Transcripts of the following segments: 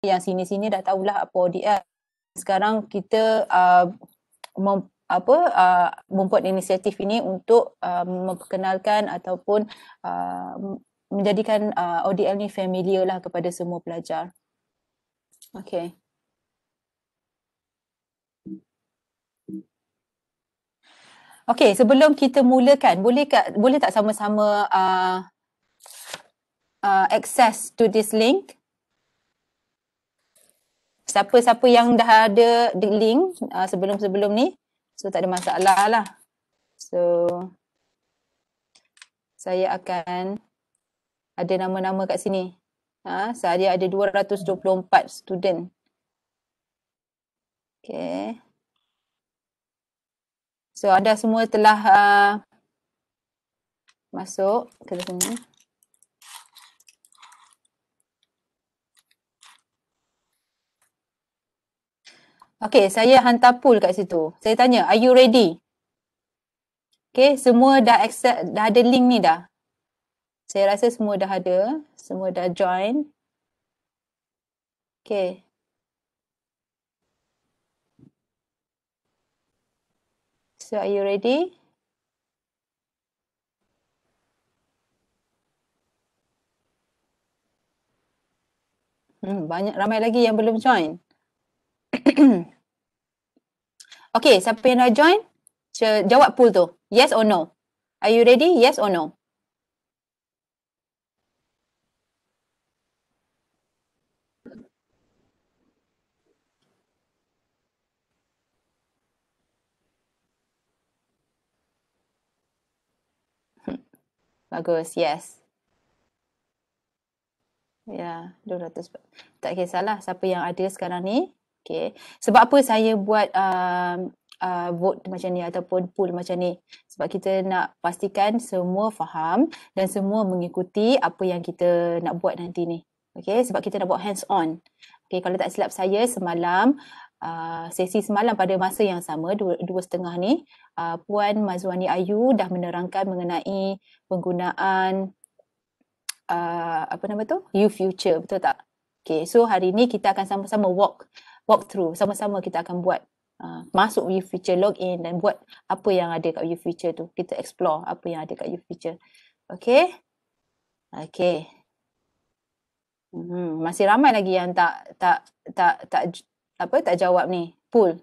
yang sini-sini dah tahulah apa ODL. Sekarang kita membuat inisiatif ini untuk memperkenalkan ataupun menjadikan ODL ni familiar lah kepada semua pelajar. Okay. Okay, sebelum kita mulakan, boleh tak sama-sama access to this link? Siapa-siapa yang dah ada the link sebelum-sebelum ni, so tak ada masalah lah. So, saya akan ada nama-nama kat sini. Saya ada 224 student. Okay. So, anda semua telah masuk ke sini. Okay, saya hantar poll kat situ. Saya tanya, are you ready? Okay, semua dah accept, dah ada link ni dah. Saya rasa semua dah ada, semua dah join. Okay. So, are you ready? Ramai lagi yang belum join. Okay, siapa yang dah join? Jawab poll tu. Yes or no? Are you ready? Yes or no? Bagus, yes. Ya, 200. Tak kisahlah siapa yang ada sekarang ni. Okay. Sebab apa saya buat vote macam ni ataupun poll macam ni? Sebab kita nak pastikan semua faham dan semua mengikuti apa yang kita nak buat nanti ni. Okay, sebab kita nak buat hands on. Okay, kalau tak silap saya semalam, sesi semalam pada masa yang sama, 2:30 ni, Puan Mazwani Ayu dah menerangkan mengenai penggunaan U Future, betul tak? Okay, so hari ni kita akan sama-sama walk through, sama-sama kita akan buat masuk U Future, login dan buat apa yang ada kat U Future tu. Kita explore apa yang ada kat U Future. Okay? Okay. Masih ramai lagi yang tak jawab ni. Pool.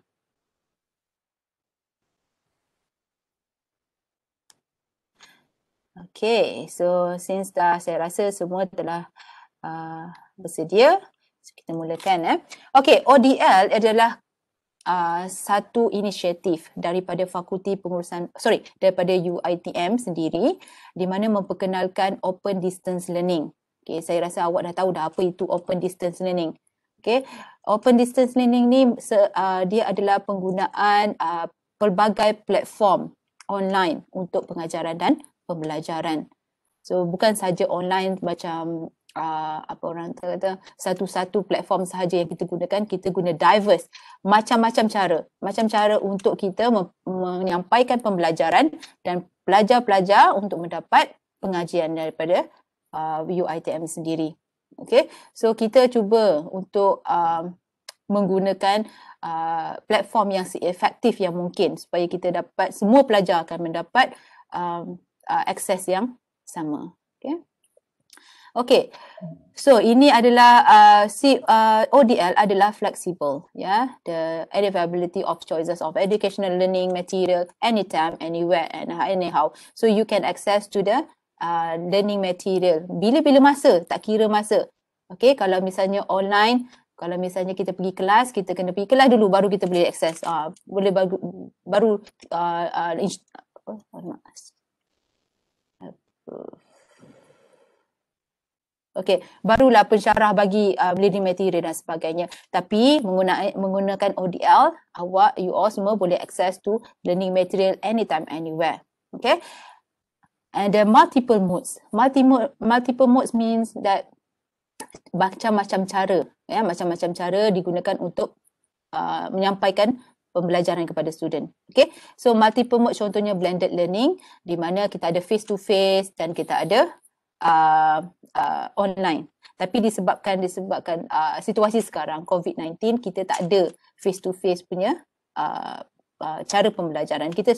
Okay, so since saya rasa semua telah bersedia, so kita mulakan. Okay, ODL adalah satu inisiatif daripada daripada UiTM sendiri di mana memperkenalkan open distance learning. Okay, saya rasa awak dah tahu dah apa itu open distance learning. Okay, open distance learning ni dia adalah penggunaan pelbagai platform online untuk pengajaran dan pembelajaran. So bukan saja online macam apa orang kata satu-satu platform sahaja yang kita gunakan, kita guna diverse macam-macam cara untuk kita menyampaikan pembelajaran dan pelajar-pelajar untuk mendapat pengajian daripada UiTM sendiri. Okay, so kita cuba untuk menggunakan platform yang seefektif yang mungkin supaya kita dapat, semua pelajar akan mendapat akses yang sama. Okay. Okay, so ini adalah ODL adalah flexible, ya, the availability of choices of educational learning material anytime, anywhere and anyhow. So you can access to the learning material bila-bila masa, tak kira masa. Okay, kalau misalnya online, kalau misalnya kita pergi kelas, kita kena pergi kelas dulu baru kita boleh access. Boleh baru okay, barulah pensyarah bagi learning material dan sebagainya. Tapi menggunakan ODL, you all semua boleh access to learning material anytime, anywhere. Okay. And there are multiple modes. Multiple modes means that macam-macam cara, ya, macam-macam cara digunakan untuk menyampaikan pembelajaran kepada student. Okay. So multiple mode contohnya blended learning di mana kita ada face to face dan kita ada online. Tapi disebabkan situasi sekarang COVID-19, kita tak ada face to face punya cara pembelajaran. Kita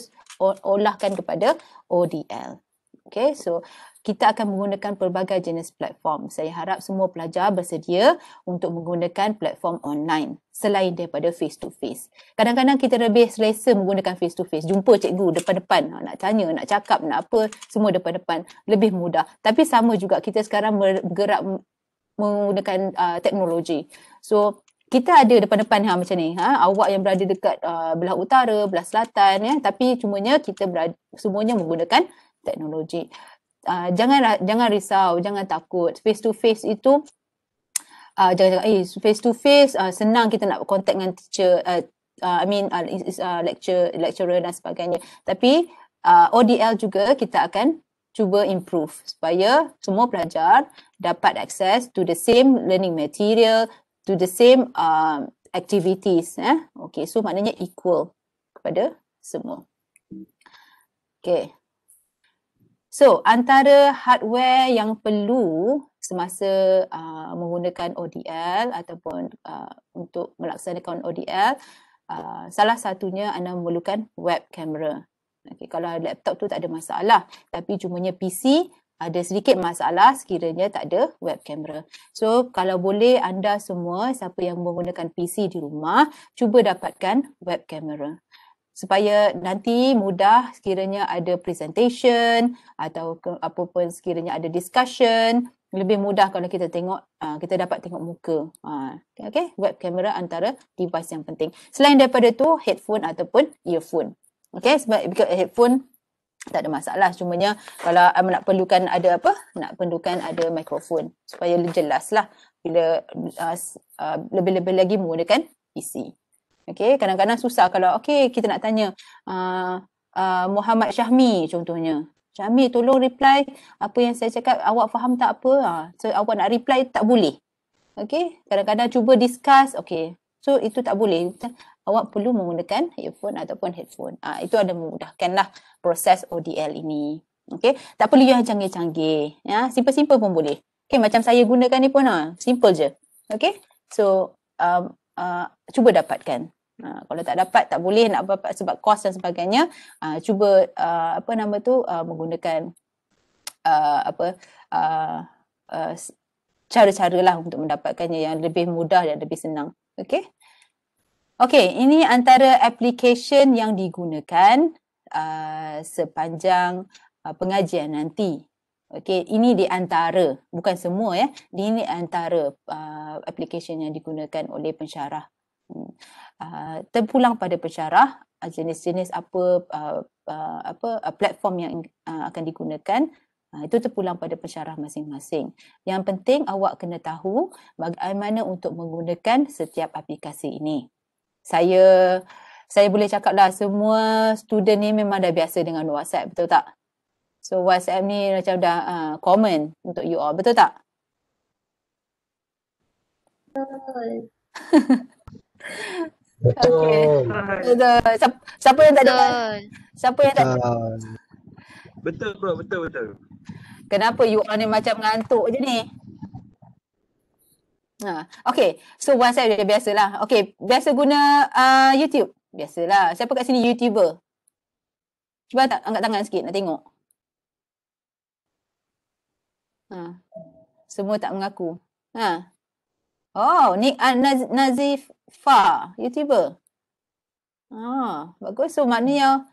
olahkan kepada ODL. Okay, so kita akan menggunakan pelbagai jenis platform. Saya harap semua pelajar bersedia untuk menggunakan platform online selain daripada face to face. Kadang-kadang kita lebih selesa menggunakan face to face. Jumpa cikgu depan-depan, nak tanya, nak cakap, nak apa, semua depan-depan. Lebih mudah. Tapi sama juga kita sekarang bergerak menggunakan teknologi. So kita ada depan-depan macam ni, awak yang berada dekat belah utara, belah selatan, ya, tapi cumanya kita semuanya menggunakan teknologi. Jangan risau, jangan takut. Face to face itu jangan face to face senang kita nak contact dengan teacher, lecturer dan sebagainya. Tapi ODL juga kita akan cuba improve supaya semua pelajar dapat access to the same learning material, to the same activities. Okay, so maknanya equal kepada semua. Okay. So, antara hardware yang perlu semasa menggunakan ODL ataupun untuk melaksanakan ODL, salah satunya anda memerlukan web camera. Okay, kalau laptop tu tak ada masalah, tapi cumanya PC ada sedikit masalah sekiranya tak ada web camera. So, kalau boleh anda semua, siapa yang menggunakan PC di rumah, cuba dapatkan web camera. Supaya nanti mudah sekiranya ada presentation atau apapun sekiranya ada discussion, lebih mudah kalau kita tengok, kita dapat tengok muka. Okay, web camera antara device yang penting. Selain daripada tu, headphone ataupun earphone. Okay, sebab headphone tak ada masalah. Cumanya kalau nak perlukan ada mikrofon supaya jelas lah bila lebih-lebih lagi menggunakan PC. Okay, kadang-kadang susah kalau kita nak tanya Muhammad Syahmi contohnya. Syahmi tolong reply apa yang saya cakap, awak faham tak apa? So awak nak reply tak boleh. Okay, kadang-kadang cuba discuss, so itu tak boleh. Awak perlu menggunakan earphone ataupun headphone. Itu ada memudahkanlah proses ODL ini. Okay, tak perlu yang canggih-canggih. Ya, simple-simple pun boleh. Okay, macam saya gunakan ni pun simple je. Okay, so cuba dapatkan. Kalau tak dapat, tak boleh nak dapat sebab kos dan sebagainya, cuba menggunakan cara-cara lah untuk mendapatkannya yang lebih mudah dan lebih senang. Okey, ini antara application yang digunakan sepanjang pengajian nanti. Okey, ini di antara, bukan semua ya, ini antara application yang digunakan oleh pensyarah. Terpulang pada pensyarah jenis-jenis apa platform yang akan digunakan, itu terpulang pada pensyarah masing-masing. Yang penting awak kena tahu bagaimana untuk menggunakan setiap aplikasi ini. Saya boleh cakaplah semua student ni memang dah biasa dengan WhatsApp, betul tak? So WhatsApp ni macam dah common untuk you all, betul tak? Betul. Betul. Siapa yang tak ada? Siapa yang tak ada? Betul bro, betul. Kenapa you all ni macam ngantuk je ni? Okay, so WhatsApp dia biasalah. Okay, biasa guna YouTube? Biasalah. Siapa kat sini YouTuber? Cuba angkat tangan sikit nak tengok. Semua tak mengaku. Oh, ni Nazifah, YouTuber. Bagus. So maknanya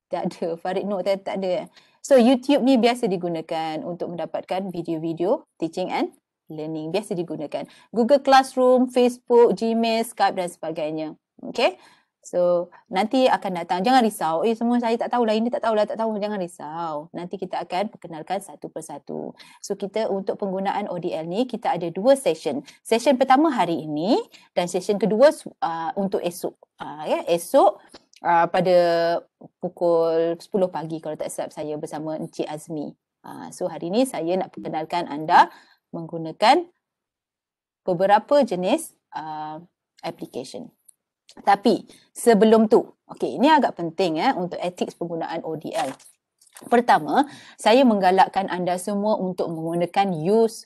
tak ada. Farid Nur tak ada. So YouTube ni biasa digunakan untuk mendapatkan video-video teaching and learning. Biasa digunakan. Google Classroom, Facebook, Gmail, Skype dan sebagainya. Okay. So nanti akan datang. Jangan risau. Semua saya tak tahulah. Ini tak tahulah. Jangan risau. Nanti kita akan perkenalkan satu persatu. So kita untuk penggunaan ODL ni, kita ada 2 session. Session pertama hari ini dan session kedua untuk esok. Esok pada pukul 10 pagi kalau tak silap saya bersama Encik Azmi. So hari ini saya nak perkenalkan anda menggunakan beberapa jenis application. Tapi sebelum tu, ini agak penting untuk etik penggunaan ODL. Pertama, saya menggalakkan anda semua untuk menggunakan use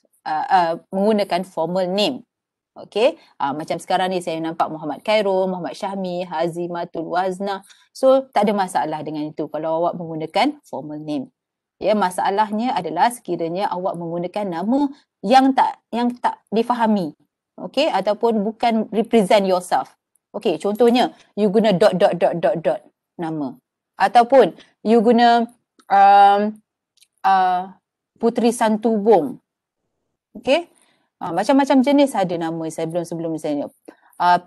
menggunakan formal name. Okay, macam sekarang ni saya nampak Muhammad Khairul, Muhammad Syahmi, Hazimatul Wazna. So tak ada masalah dengan itu kalau awak menggunakan formal name. Ya, masalahnya adalah sekiranya awak menggunakan nama yang tak difahami. Okay, ataupun bukan represent yourself. Okay, contohnya you guna ... nama. Ataupun you guna Puteri Santubong. Okay. Macam-macam jenis ada nama sebelum misalnya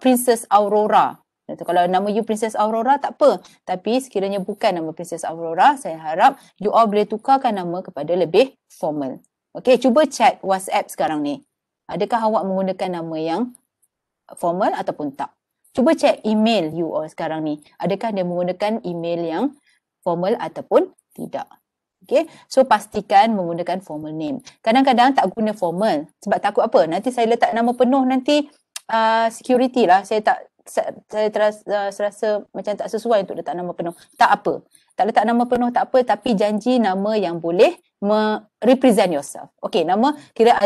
Princess Aurora. Kalau nama you Princess Aurora tak apa. Tapi sekiranya bukan nama Princess Aurora, saya harap you all boleh tukarkan nama kepada lebih formal. Okay, cuba chat WhatsApp sekarang ni. Adakah awak menggunakan nama yang formal ataupun tak? Cuba cek email you all sekarang ni. Adakah dia menggunakan email yang formal ataupun tidak? Okay, so pastikan menggunakan formal name. Kadang-kadang tak guna formal sebab takut apa? Nanti saya letak nama penuh nanti security lah. Saya terasa macam tak sesuai untuk letak nama penuh. Tak apa. Tak letak nama penuh tak apa, tapi janji nama yang boleh represent yourself. Okay, nama kira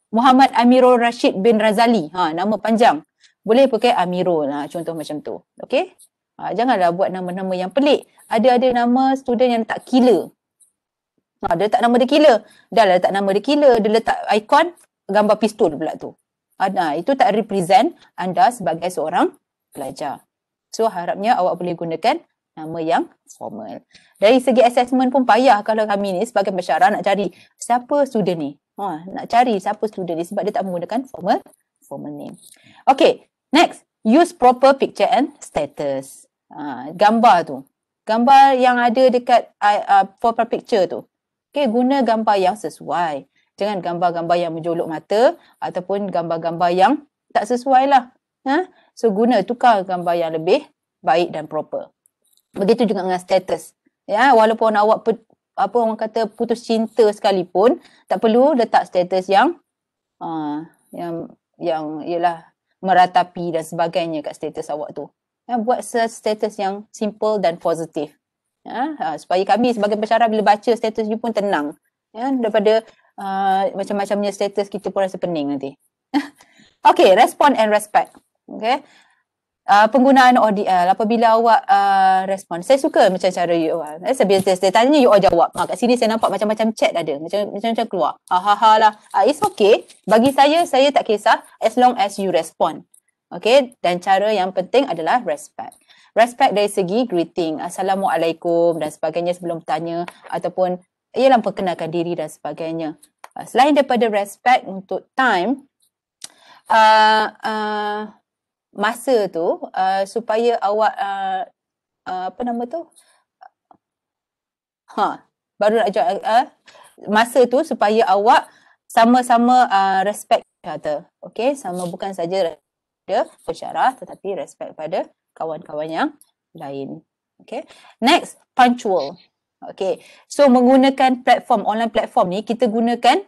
Muhammad Amirul Rashid bin Razali. Nama panjang. Boleh pakai Amirul. Contoh macam tu. Okay. Janganlah buat nama-nama yang pelik. Ada nama student yang tak killer. Dia letak nama dia killer. Dah lah letak nama dia killer. Dia letak ikon gambar pistol pula tu. Itu tak represent anda sebagai seorang pelajar. So harapnya awak boleh gunakan nama yang formal. Dari segi assessment pun payah kalau kami ni sebagai pensyarah nak cari siapa student ni. Nak cari siapa student ni sebab dia tak menggunakan formal name. Okay, next. Use proper picture and status. Gambar tu. Gambar yang ada dekat profile picture tu. Okay, guna gambar yang sesuai. Jangan gambar-gambar yang menjolok mata ataupun gambar-gambar yang tak sesuai lah. So tukar gambar yang lebih baik dan proper. Begitu juga dengan status. Ya, walaupun awak orang kata putus cinta sekalipun, tak perlu letak status yang ialah meratapi dan sebagainya kat status awak tu. Buat status yang simple dan positif. Supaya kami sebagai pensyarah bila baca status you pun tenang. Daripada macam-macamnya status kita pun rasa pening nanti. Okay, respond and respect. Okay. Penggunaan ODL apabila awak respon. Saya suka macam cara you all. Saya tanya you all jawab. Kat sini saya nampak macam-macam chat ada. Macam-macam keluar. Lah. It's okay. Bagi saya tak kisah as long as you respond. Okay. Dan cara yang penting adalah respect. Respect dari segi greeting. Assalamualaikum dan sebagainya sebelum bertanya. Ataupun ialah perkenalkan diri dan sebagainya. Selain daripada respect untuk time, masa tu supaya awak apa nama tu? Baru nak masa tu supaya awak sama-sama respect kata. Okey, sama bukan saja pada pensyarah tetapi respect pada kawan-kawan yang lain. Okey. Next, punctual. Okey. So menggunakan online platform ni kita gunakan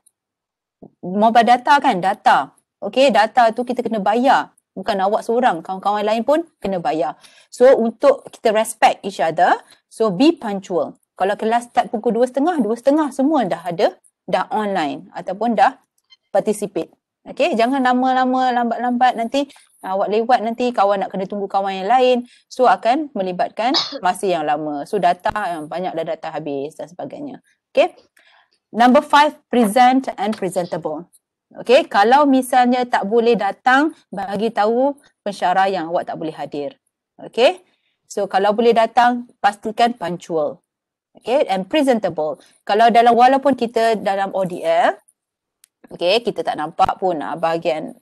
mobile data kan, data. Okey, data tu kita kena bayar. Bukan awak seorang, kawan-kawan lain pun kena bayar. So untuk kita respect each other, so be punctual. Kalau kelas start pukul 2.30 semua dah online ataupun dah participate. Okey, jangan lama-lama lambat-lambat nanti awak lewat nanti kawan nak kena tunggu kawan yang lain. So akan melibatkan masa yang lama. So data banyak dah data habis dan sebagainya. Okey. Number 5, present and presentable. Okey, kalau misalnya tak boleh datang, bagi tahu pensyarah yang awak tak boleh hadir. Okey. So kalau boleh datang, pastikan punctual. Okey, and presentable. Kalau walaupun kita dalam ODL, okey, kita tak nampak pun bahagian,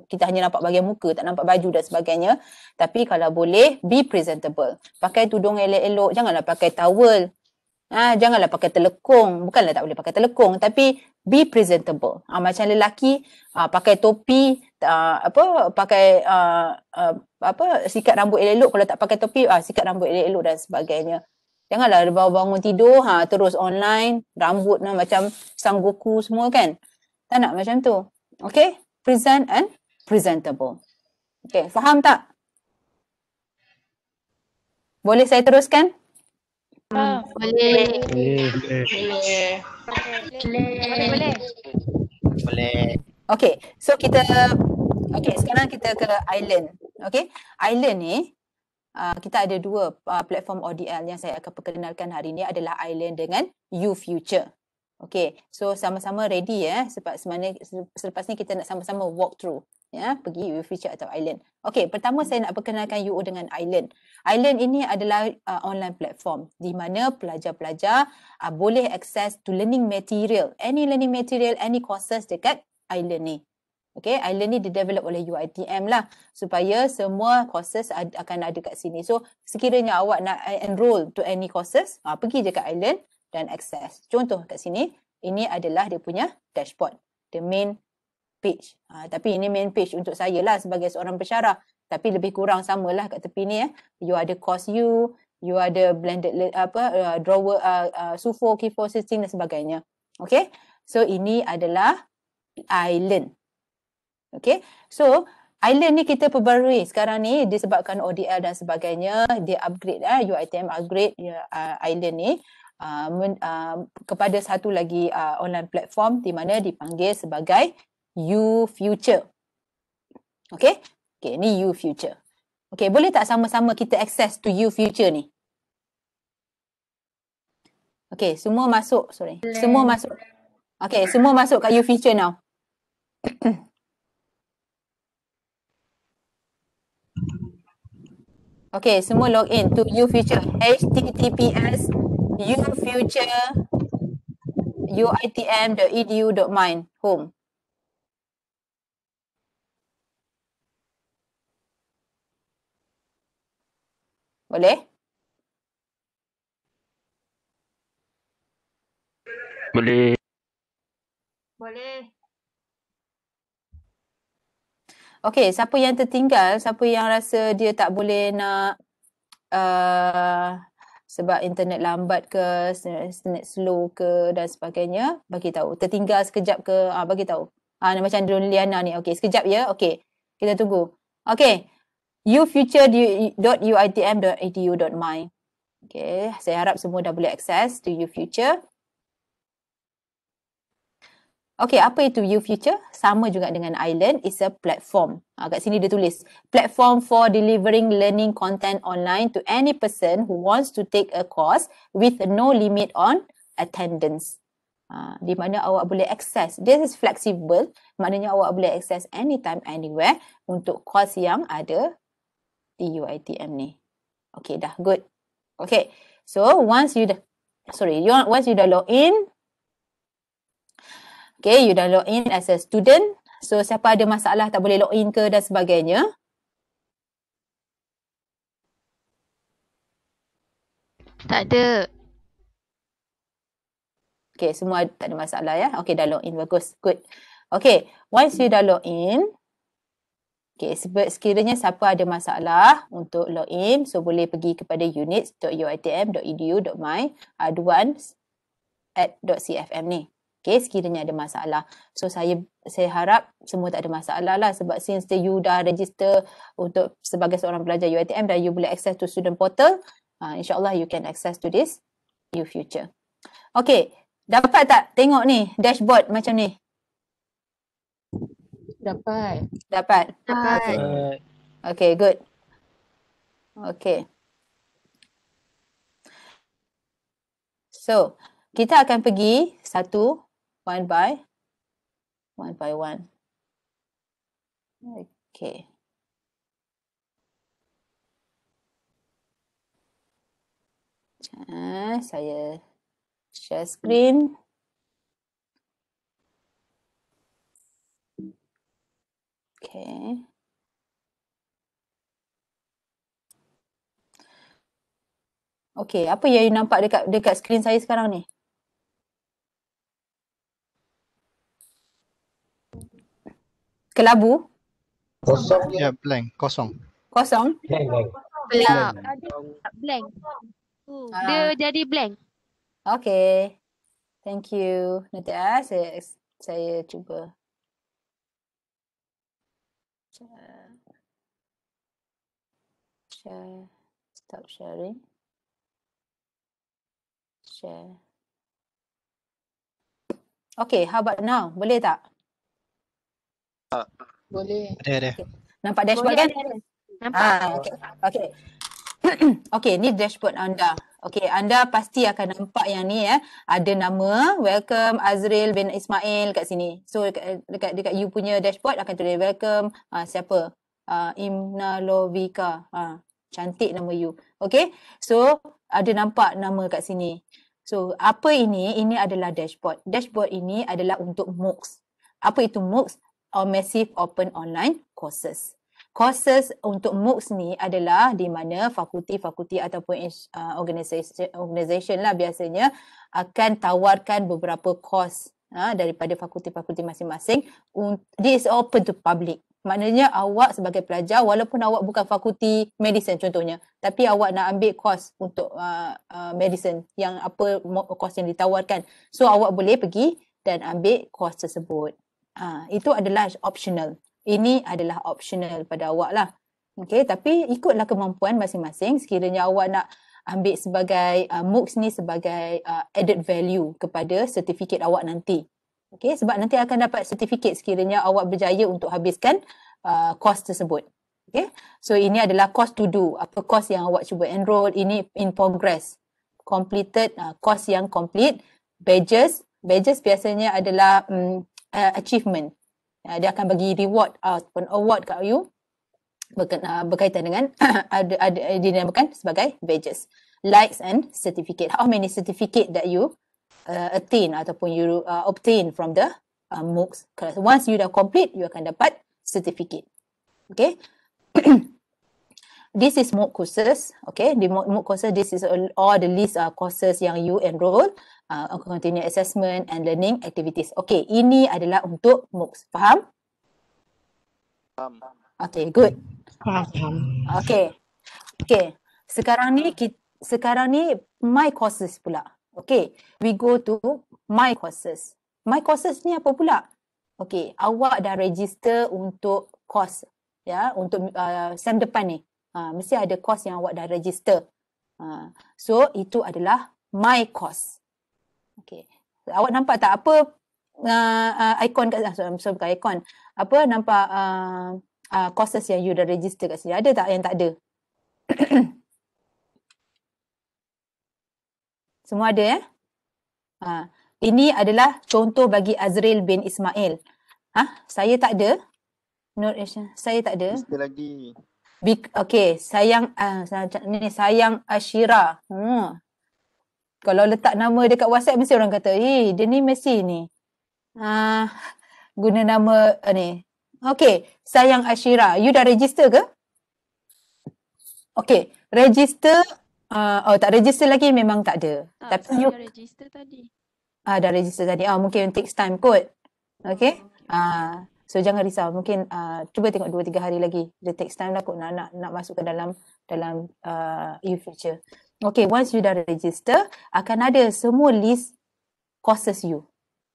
kita hanya nampak bahagian muka, tak nampak baju dan sebagainya. Tapi kalau boleh, be presentable. Pakai tudung elok-elok, janganlah pakai towel. Janganlah pakai telekung. Bukanlah tak boleh pakai telekung, tapi be presentable. Macam lelaki, pakai topi, pakai sikat rambut elok-elok. Kalau tak pakai topi, sikat rambut elok-elok dan sebagainya. Janganlah bangun tidur, terus online, rambut macam Sang Goku semua kan. Tak nak macam tu. Okay? Present and presentable. Okay, faham tak? Boleh saya teruskan? Boleh. Boleh. Boleh. Okay, so sekarang kita ke Island. Okay, Island ni kita ada dua platform ODL yang saya akan perkenalkan hari ini adalah Island dengan UFuture. Okay, so sama-sama ready ya, sebab sebenarnya selepas ni kita nak sama-sama walk through ya, pergi UFuture atau Island. Okay, pertama saya nak perkenalkan UO dengan Island. Island ini adalah online platform di mana pelajar-pelajar boleh access to learning material, any courses dekat Island ni. Okay, Island ni didevelop oleh UiTM lah supaya semua courses akan ada kat sini. So, sekiranya awak nak enroll to any courses, pergi je kat Island dan access. Contoh kat sini, ini adalah dia punya dashboard, the main page. Tapi ini main page untuk saya lah sebagai seorang pensyarah. Tapi lebih kurang samalah kat tepi ni ya. You ada course you ada blended drawer, SUFO, Key4 system dan sebagainya. Okay, so ini adalah Island. Okay, so Island ni kita perbarui sekarang ni disebabkan ODL dan sebagainya, dia upgrade UiTM upgrade Island ni kepada satu lagi online platform di mana dipanggil sebagai UFuture. Okay, ni UFuture. Okay, boleh tak sama-sama kita access to UFuture ni? Okay, semua masuk, semua masuk. Okay, semua masuk kat UFuture now. Okay, semua log in to UFuture. https ufuture.uitm.edu.my home. Boleh? Boleh. Boleh. Okay, siapa yang tertinggal, siapa yang rasa dia tak boleh nak sebab internet lambat ke, internet slow ke dan sebagainya, bagi tahu. Tertinggal sekejap ke, bagi tahu. Macam Liana ni. Okay, sekejap ya. Okay, kita tunggu. Okay, ufuture.uitm.edu.my. Okay, saya harap semua dah boleh akses to UFuture. Okay, apa itu UFuture? Sama juga dengan Island, is a platform. Kat sini dia tulis, platform for delivering learning content online to any person who wants to take a course with no limit on attendance. Di mana awak boleh akses, this is flexible, maknanya awak boleh akses anytime, anywhere untuk course yang ada di UiTM ni. Okay, dah good. Okay, so once you dah log in, okay, you dah log in as a student. So, siapa ada masalah tak boleh log in ke dan sebagainya? Tak ada. Okay, semua tak ada masalah ya. Okay, dah log in. Bagus. Good. Okay, once you dah log in, okay, sekiranya siapa ada masalah untuk log in, so boleh pergi kepada units.uitm.edu.my aduan@.cfm ni. Okay, sekiranya ada masalah. So, saya harap semua tak ada masalah lah sebab since you dah register untuk sebagai seorang pelajar UiTM dan you boleh access to student portal, insyaAllah you can access to this UFuture. Okay, dapat tak tengok ni dashboard macam ni? Dapat. Dapat? Dapat. Okay, good. Okay. So, kita akan pergi one by one. Okay. Saya share screen. Okay. Okay, apa yang you nampak dekat skrin saya sekarang ni? Kelabu? Kosong je. Blank. Kosong. Kosong? Gelap. Blank. Dia jadi blank. Okay. Thank you. Nanti saya cuba. Share. Stop sharing. Share. Okay, how about now? Boleh tak? Boleh. Ada. Nampak dashboard kan? Nampak? Okey. Okey. Okey, ni dashboard anda. Okey, anda pasti akan nampak yang ni ada nama welcome Azril bin Ismail kat sini. So dekat you punya dashboard akan tulis welcome siapa? Imna Lovika. Cantik nama you. Okey. So ada nampak nama kat sini. So apa ini? Ini adalah dashboard. Dashboard ini adalah untuk MOOCs. Apa itu MOOCs? Or Massive Open Online Courses. Courses untuk MOOCs ni adalah di mana fakulti-fakulti ataupun organisation lah biasanya akan tawarkan beberapa course daripada fakulti-fakulti masing-masing. This is open to public. Maknanya awak sebagai pelajar walaupun awak bukan fakulti medicine contohnya, tapi awak nak ambil course untuk medicine yang apa course yang ditawarkan. So awak boleh pergi dan ambil course tersebut. Itu adalah optional. Ini adalah optional pada awak lah. Okay, tapi ikutlah kemampuan masing-masing. Sekiranya awak nak ambil sebagai MOOCs ni sebagai added value kepada sertifikat awak nanti. Okay, sebab nanti akan dapat sertifikat sekiranya awak berjaya untuk habiskan course tersebut. Okay, so ini adalah course to do. Apa course yang awak cuba enroll, ini in progress. Completed, course yang complete. Badges biasanya adalah achievement. Dia akan bagi reward ataupun award kat you berkaitan dengan dinamakan sebagai badges. Likes and certificate. How many certificate that you attain ataupun you obtain from the MOOCs. Once you dah complete, you akan dapat certificate. Okay. This is MOOC courses. Okay. The MOOC courses, this is all the list courses yang you enroll. Continuous assessment and learning activities. Okay, ini adalah untuk MOOCs. Faham? Faham. Okay, good. Faham. Okay. Sekarang ni my courses pula. Okay, we go to my courses. My courses ni apa pula? Okay, awak dah register untuk course untuk sem depan ni. Mesti ada course yang awak dah register. So itu adalah my course. Okay. Awak nampak tak apa ikon kat bukan ikon. Apa nampak courses yang you dah register kat sini? Ada tak yang tak ada? Semua ada ini adalah contoh bagi Azril bin Ismail. Saya tak ada. Saya tak ada. Mesti lagi. Okay, sayang Ashira. Kalau letak nama dekat WhatsApp mesti orang kata, dia ni mesti ni. Guna nama ni. Okay, sayang Ashira. You dah register ke? Okay, register. Tak register lagi memang tak ada. Tak, tapi saya you dah register tadi. dah register tadi. Mungkin takes time kot. Okay. So jangan risau. Mungkin cuba tengok 2-3 hari lagi. Dia takes time lah kot nak masuk ke dalam e-future. Okay, once you dah register, akan ada semua list courses you.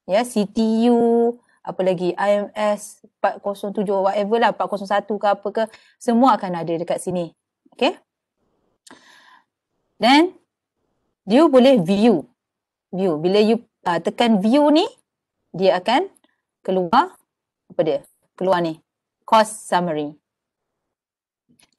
CTU, apa lagi, IMS 407, whatever lah, 401 ke apa ke, semua akan ada dekat sini. Okay. Then, you boleh view. Bila you tekan view ni, dia akan keluar, keluar ni, course summary.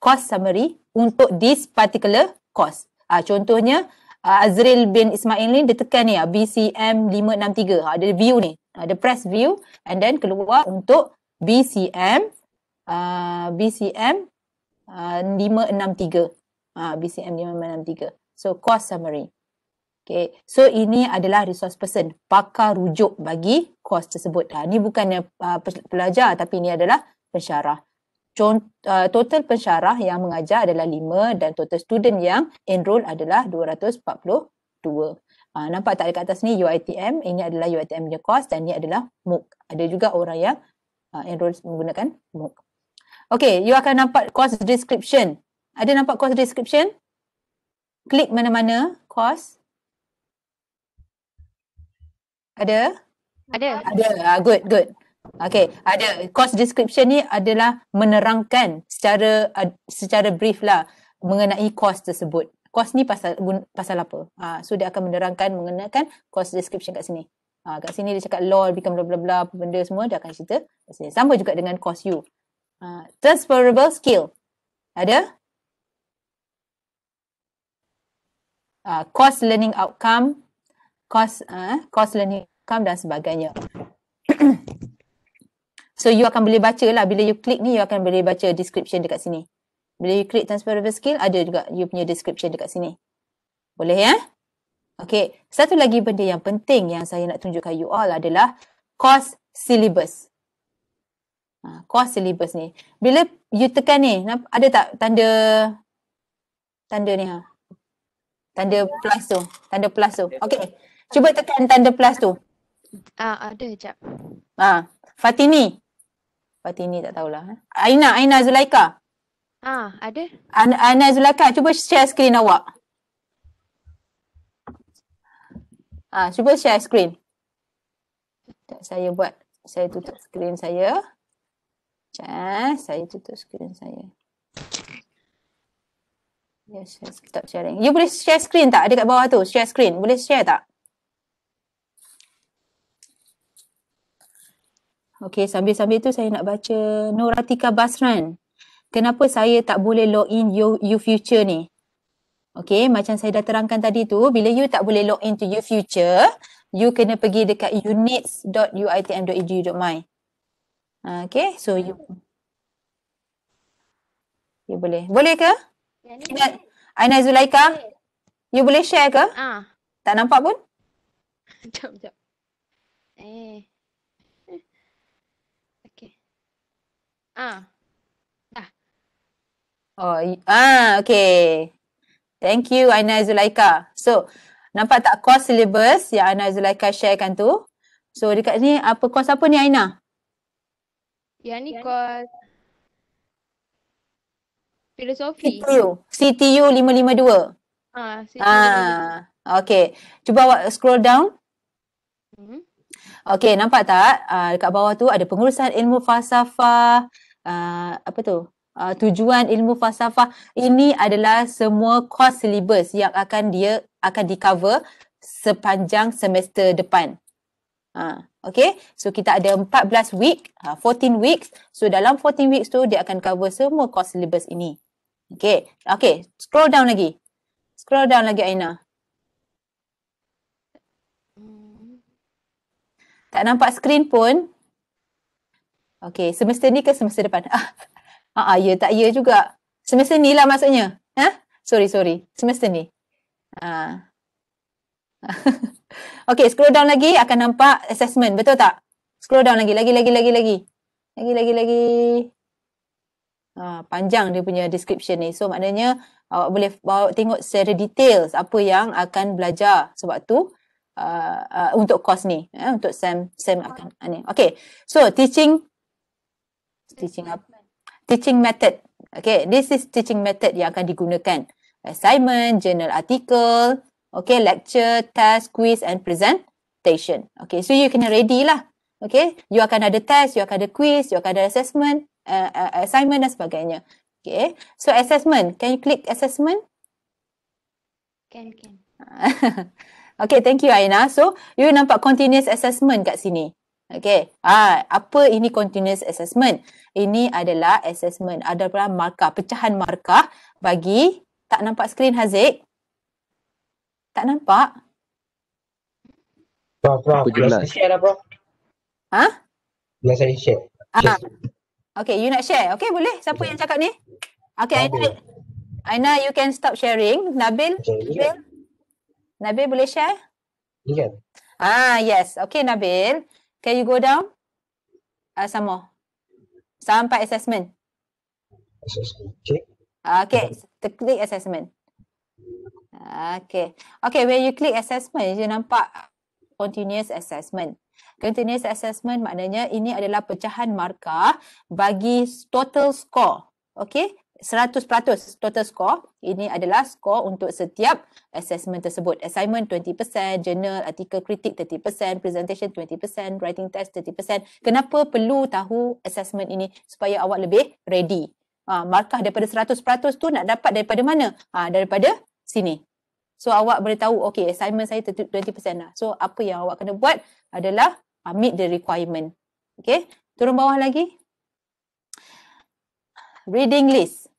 Course summary untuk this particular course. Contohnya Azril bin Ismail ni dia tekan ni BCM 563. Ada view ni. Ada press view and then keluar untuk BCM 563. BCM 563. So course summary. Okay. So ini adalah resource person, pakar rujuk bagi course tersebut. Ni bukannya pelajar tapi ini adalah pensyarah. Total pensyarah yang mengajar adalah 5 dan total student yang enroll adalah 242. Nampak tak dekat atas ni UiTM, ini adalah UiTM punya course dan ini adalah MOOC. Ada juga orang yang enroll menggunakan MOOC. Okay, you akan nampak course description. Ada nampak course description? Klik mana-mana course. Ada? Ada. Good. Okay, ada. Course description ni adalah menerangkan secara brief lah mengenai course tersebut. Course ni pasal apa? So dia akan menerangkan mengenai course description kat sini. Kat sini dia cakap lol become bla bla bla apa benda semua dia akan cerita kat sini. Sama juga dengan course you. Transferable skill. Ada? Course learning outcome, course learning outcome dan sebagainya. So you akan boleh baca lah, bila you klik ni you akan boleh baca description dekat sini. Bila you klik transferable skill ada juga you punya description dekat sini. Boleh ya? Okay, satu lagi benda yang penting yang saya nak tunjukkan you all adalah course syllabus. Course syllabus ni. Bila you tekan ni, ada tak tanda ni Tanda plus tu. Tanda plus tu. Okay. Cuba tekan tanda plus tu. Ada jap. Fatini tak tahulah. Aina Zulaika. Ada. Aina Zulaika, cuba share screen awak. Cuba share screen. Saya tutup screen saya. Saya tutup screen saya. Yes, stop sharing. You boleh share screen tak? Dekat bawah tu, share screen. Boleh share tak? Okay, sambil-sambil tu saya nak baca Noratika Basran. Kenapa saya tak boleh login YouFuture ni? Okay, macam saya dah terangkan tadi tu, bila you tak boleh login to YouFuture, you kena pergi dekat units.uitm.edu.my. Okay, so you boleh. Boleh ke? Aina Zulaika, you boleh share ke? Tak nampak pun? Jap. Okay. Okay. Thank you Aina Zulaika. So, nampak tak course syllabus yang Aina Zulaika sharekan tu? So, dekat ni course apa ni Aina? Yang ni course filosofi. CTU 552. Okay. Cuba awak scroll down. Okay, nampak tak? Dekat bawah tu ada pengurusan ilmu falsafah. Tujuan ilmu falsafah. Ini adalah semua course syllabus yang akan di-cover sepanjang semester depan. Okay, so kita ada 14 week, 14 weeks. So dalam 14 weeks tu dia akan cover semua course syllabus ini. Okay, scroll down lagi. Scroll down lagi Aina. Tak nampak screen pun. Okay, semester ni ke semester depan? Ya tak ya juga. Semester ni lah maksudnya. Sorry. Semester ni. Okay, scroll down lagi akan nampak assessment. Betul tak? Scroll down lagi. Lagi. Panjang dia punya description ni. So maknanya awak boleh tengok secara details apa yang akan belajar. Sebab tu untuk course ni. Untuk SEM akan ni. Okay, so teaching method. Okay, this is teaching method yang akan digunakan. Assignment, journal article, okay, lecture, test, quiz and presentation. Okay, so you kena ready lah. Okay, you akan ada test, you akan ada quiz, you akan ada assessment, assignment dan sebagainya. Okay, so assessment. Can you click assessment? Can. Okay, thank you Aina. So, you nampak continuous assessment kat sini. Okay, apa ini continuous assessment? Ini adalah assessment, adalah markah, pecahan markah bagi, tak nampak skrin Haziq? Tak nampak? Prof, biasa share lah Prof. Biasa share. Okay, you nak share? Okay, boleh. Siapa yang cakap ni? Okay, Aina, you can stop sharing. Nabil boleh share? Iya. Yes. Okay, Nabil. Can you go down? Some more. Sampai assessment. Okay, klik assessment. Okay, when you click assessment, you nampak continuous assessment. Continuous assessment maknanya ini adalah pecahan markah bagi total score. Okay, 100% total score. Ini adalah skor untuk setiap assessment tersebut. Assignment 20%, journal, artikel kritik 30%, presentation 20%, writing test 30%. Kenapa perlu tahu assessment ini? Supaya awak lebih ready. Markah daripada 100% tu nak dapat daripada mana? Daripada sini. So awak boleh tahu, okay, assignment saya 20% lah. So apa yang awak kena buat adalah meet the requirement. Okay, turun bawah lagi. Reading list.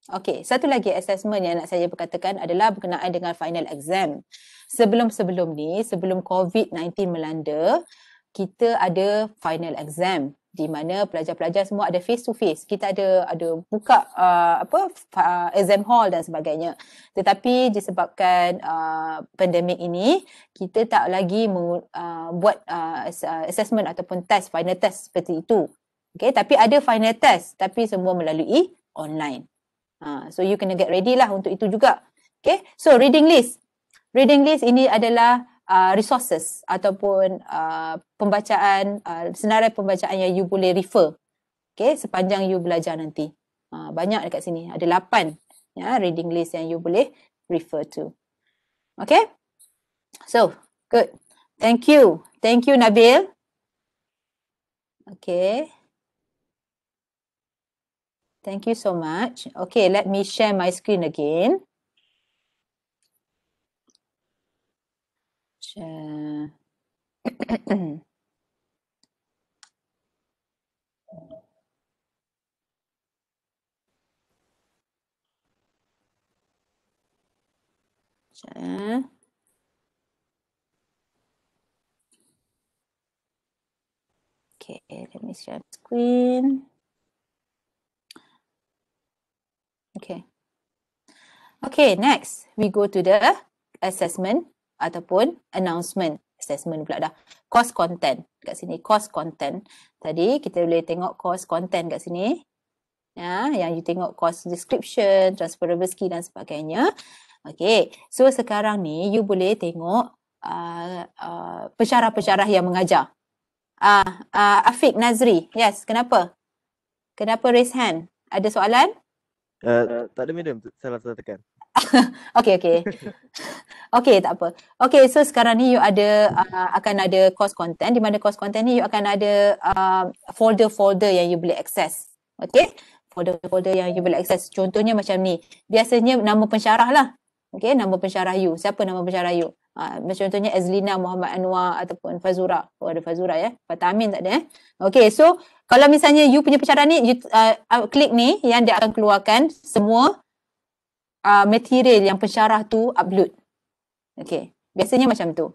Okay, satu lagi assessment yang nak saya berkatakan adalah berkenaan dengan final exam. Sebelum ni, sebelum COVID-19 melanda, kita ada final exam di mana pelajar-pelajar semua ada face to face. Kita ada buka exam hall dan sebagainya. Tetapi disebabkan pandemik ini, kita tak lagi buat assessment ataupun test, final test seperti itu. Okay, tapi ada final test tapi semua melalui online. So you kena get ready lah untuk itu juga. Okay, so reading list. Reading list ini adalah resources ataupun pembacaan, senarai pembacaan yang you boleh refer. Okay, sepanjang you belajar nanti. Banyak dekat sini. Ada 8 ya, reading list yang you boleh refer to. Okay, so good. Thank you. Thank you, Nabil. Okay. Thank you so much. Okay, let me share my screen again. Share. Share. Okay, let me share screen. Okay. Okay, next we go to the assessment ataupun announcement. Assessment pula dah. Course content. Kat sini course content. Tadi kita boleh tengok course content kat sini. Ya, yang you tengok course description, transferable skill dan sebagainya. Okay, so sekarang ni you boleh tengok pensyarah-pensyarah yang mengajar. Afiq Nazri. Yes, kenapa? Kenapa raise hand? Ada soalan? Tak ada madam, salah tekan. Okay. Okay, tak apa. Okay, so sekarang ni you ada akan ada course content. Di mana course content ni you akan ada folder-folder yang you boleh access. Okay, folder-folder yang you boleh access. Contohnya macam ni. Biasanya nama pensyarah lah. Okay, nama pensyarah you. Siapa nama pensyarah you? Contohnya Azlina Muhammad Anwar ataupun Fazura. Oh, ada Fazura ya. Fatah Amin tak ada. Okay, so kalau misalnya you punya pensyarah ni, you klik ni yang dia akan keluarkan semua material yang pensyarah tu upload. Okay, biasanya macam tu.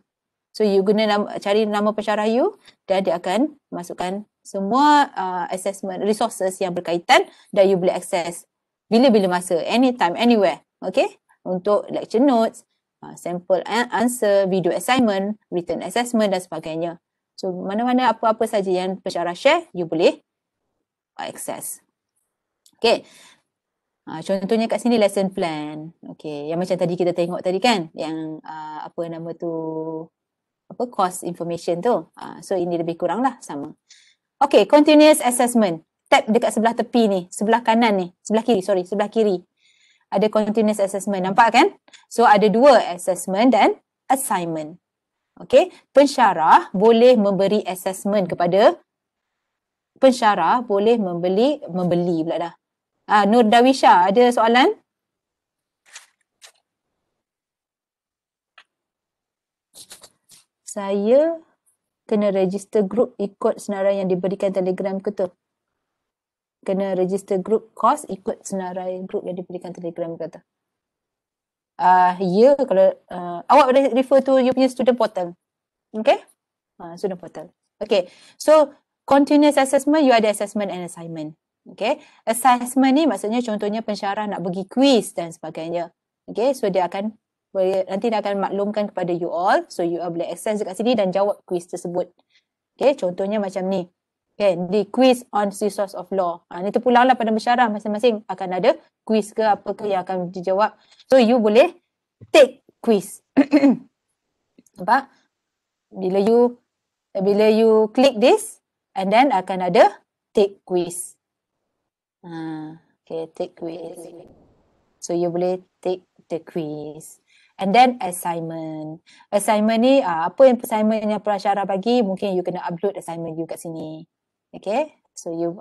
So you guna cari nama pensyarah you dan dia akan masukkan semua assessment resources yang berkaitan dan you boleh access bila-bila masa, anytime, anywhere. Okay, untuk lecture notes, sample answer, video assignment, written assessment dan sebagainya. So mana-mana apa-apa saja yang pensyarah share, you boleh access. Okay. Contohnya kat sini lesson plan. Okay, yang macam tadi kita tengok tadi kan, yang apa nama tu, course information tu. So ini lebih kurang lah sama. Okay, continuous assessment. Tab dekat sebelah tepi ni, sebelah kanan ni, sebelah kiri. Ada continuous assessment, nampak kan? So ada 2 assessment dan assignment. Okay, pensyarah boleh memberi assessment kepada pensyarah, boleh membeli pula dah. Nur Dawisha, ada soalan? Saya kena register group ikut senarai yang diberikan Telegram ke tu? Kena register group course ikut senarai group yang diberikan Telegram ke tu? Ya, kalau awak boleh refer to you punya student portal. Okay? Student portal. Okay, so continuous assessment, you ada assessment and assignment. Okay, assessment ni maksudnya contohnya pensyarah nak bagi quiz dan sebagainya. Okay, so dia akan nanti dia akan maklumkan kepada you all, so you all boleh access dekat sini dan jawab quiz tersebut. Okay, contohnya macam ni. Okay, the quiz on the source of law. Ini terpulanglah pada pensyarah masing-masing akan ada quiz ke apa ke yang akan dijawab. So you boleh take quiz. Nampak? Bila you click this and then akan ada take quiz. Okay, take quiz. So you boleh take the quiz. And then assignment. Assignment ni apa yang assignment yang pensyarah bagi, mungkin you kena upload assignment you kat sini. Okay, so you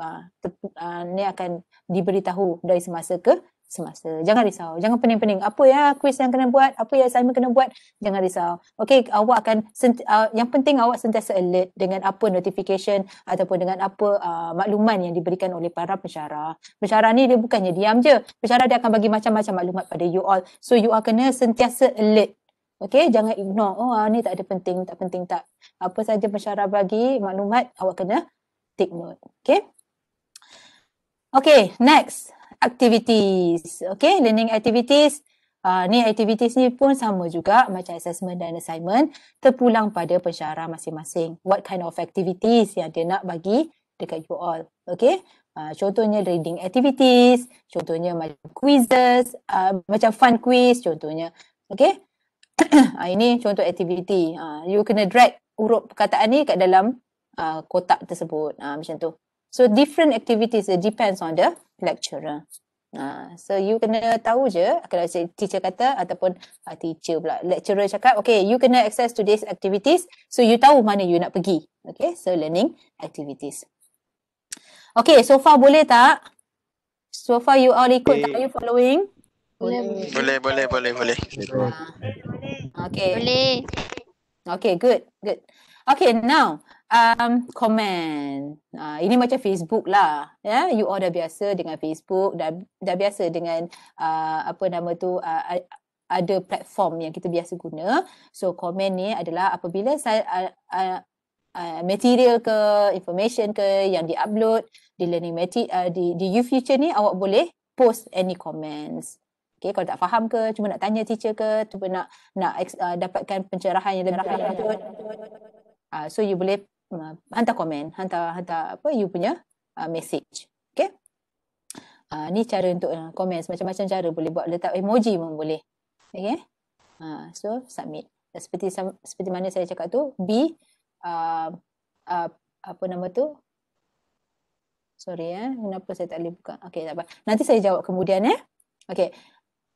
ni akan diberitahu dari semasa ke semasa. Jangan risau. Jangan pening-pening. Apa ya quiz yang kena buat? Apa ya assignment kena buat? Jangan risau. Okey, awak akan yang penting awak sentiasa alert dengan apa notification ataupun dengan apa makluman yang diberikan oleh para pensyarah. Pensyarah ni dia bukannya diam je. Pensyarah dia akan bagi macam-macam maklumat pada you all. So you all kena sentiasa alert. Okey, jangan ignore. Oh, ni tak ada penting, tak penting tak. Apa saja pensyarah bagi maklumat, awak kena take note. Okey. Okay, next. Activities. Okay, learning activities. Ni activities ni pun sama juga macam assessment dan assignment. Terpulang pada pensyarah masing-masing. What kind of activities yang dia nak bagi dekat you all. Okay. Contohnya reading activities. Contohnya macam quizzes. Macam fun quiz contohnya. Okay. Ini contoh aktiviti. You kena drag huruf perkataan ni kat dalam kotak tersebut. Macam tu. So different activities, it depends on the lecturer. So you kena tahu je kalau teacher kata ataupun teacher pula lecturer cakap, okay, you kena access to these activities, so you tahu mana you nak pergi. Okay, so learning activities. Okay, so far boleh tak? So far you all ikut tak? Are you following? Boleh. Okay. Boleh. Okay, good. Okay, now comment. Ini macam Facebook lah. Ya, you all dah biasa dengan Facebook, dah biasa dengan apa nama tu, ada platform yang kita biasa guna. So komen ni adalah apabila saya material ke, information ke yang di-upload di learning material di UFuture ni, awak boleh post any comments. Okay, kalau tak faham ke, cuma nak tanya teacher ke, cuma nak dapatkan pencerahan yang lebih lanjut. So you boleh hantar komen, hantar apa you punya message. Okay. Ni cara untuk komen, macam-macam cara boleh buat, letak emoji pun boleh. Okay. So submit. Seperti mana saya cakap tu, be apa nama tu? Sorry kenapa saya tak boleh buka. Okay, tak apa. Nanti saya jawab kemudian Okay.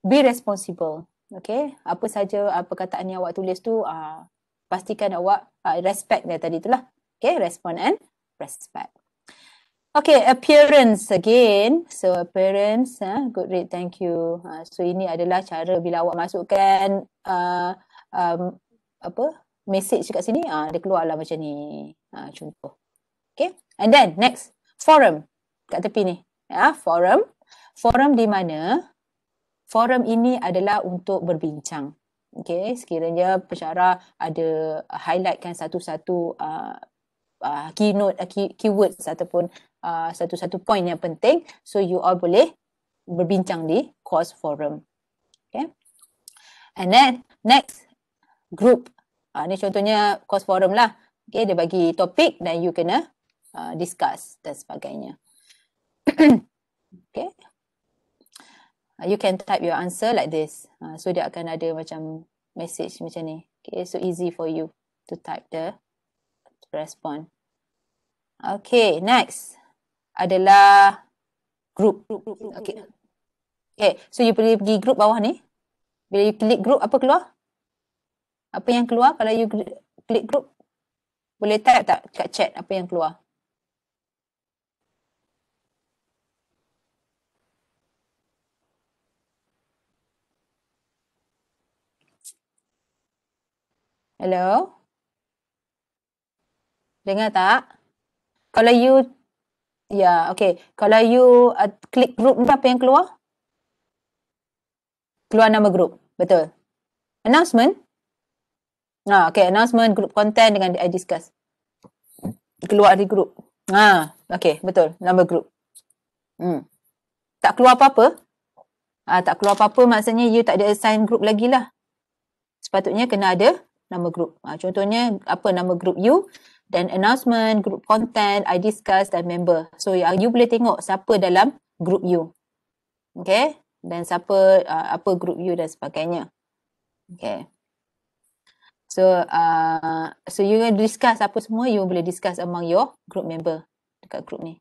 Be responsible. Okay. Apa saja perkataan yang awak tulis tu, pastikan awak respect dia tadi itulah. Okay, respond and respect. Okay, appearance again. So appearance, good read, thank you. So ini adalah cara bila awak masukkan apa message kat sini, dia keluarlah macam ni. Contoh. Okay, and then next, forum kat tepi ni. Forum. Forum di mana? Forum ini adalah untuk berbincang. Okay, sekiranya pensyarah ada highlightkan satu-satu keywords ataupun satu-satu point yang penting, so you all boleh berbincang di course forum. Okay. And then next, group. Ni contohnya course forum lah. Okay, dia bagi topik dan you kena discuss dan sebagainya. Okay. You can type your answer like this. So dia akan ada macam message macam ni. Okay, so easy for you to type the respond. Okay, next adalah group. Okay. Okay, so you boleh pergi group bawah ni. Bila you klik group, apa keluar? Apa yang keluar kalau you klik group? Boleh type tak kat chat apa yang keluar? Hello? Dengar tak? Kalau you, okay. Kalau you klik group ni, apa yang keluar? Keluar nama group. Betul. Announcement? Okay. Announcement, group content dengan I discuss. Keluar di group. Okay. Betul. Nama group. Tak keluar apa-apa? Tak keluar apa-apa maksudnya you tak ada assign group lagi lah. Sepatutnya kena ada nama group. Contohnya apa nama group you, dan announcement, group content, I discuss dan member. So you boleh tengok siapa dalam group you. Okay. Dan siapa, apa group you dan sebagainya. Okay. So you discuss apa semua, you boleh discuss among your group member dekat group ni.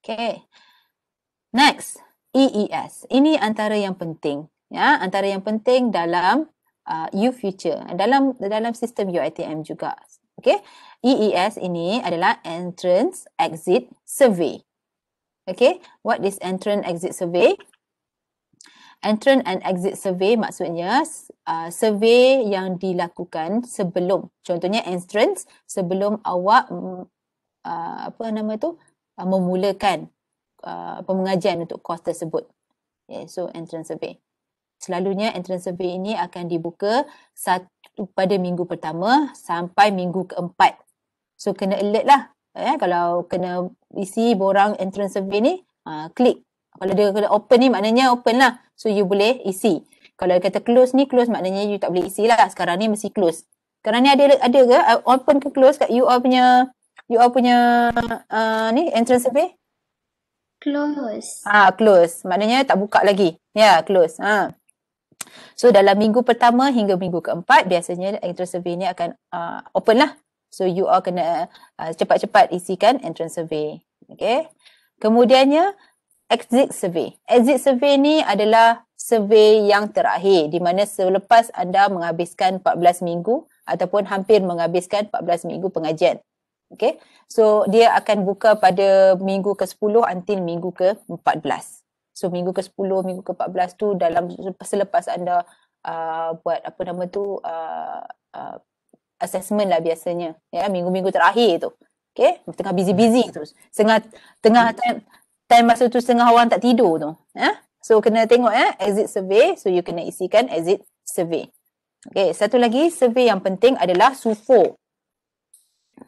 Okay. Next, EES. Ini antara yang penting. Ya, antara yang penting dalam UFuture, dalam sistem UiTM juga. Okay. EES ini adalah Entrance Exit Survey. Okay. What is Entrance Exit Survey? Entrance and exit survey maksudnya survey yang dilakukan sebelum, contohnya entrance, sebelum awak memulakan pengajian untuk kos tersebut. Okay, so entrance survey. Selalunya entrance survey ini akan dibuka pada minggu pertama sampai minggu keempat. So kena alert lah. Kalau kena isi borang entrance survey ni, klik. Kalau dia kena open ni maknanya open lah. So you boleh isi. Kalau dia kata close ni, close maknanya you tak boleh isi lah. Sekarang ni mesti close. Sekarang ni ada ke open ke close kat you all punya ni entrance survey? Close. Close. Maknanya tak buka lagi. Ya, close. So dalam minggu pertama hingga minggu keempat biasanya entrance survey ni akan open lah. So you all kena cepat-cepat isikan entrance survey. Okay. Kemudiannya exit survey. Exit survey ni adalah survey yang terakhir di mana selepas anda menghabiskan 14 minggu ataupun hampir menghabiskan 14 minggu pengajian. Okay. So dia akan buka pada minggu ke-10 until minggu ke-14. So minggu ke-10, minggu ke-14 tu dalam selepas anda buat assessment lah biasanya. Ya, minggu-minggu terakhir tu. Okay. Tengah busy-busy tu. Tengah time masa tu setengah orang tak tidur tu. So kena tengok exit survey. So you kena isikan exit survey. Okay, satu lagi survey yang penting adalah SUFO.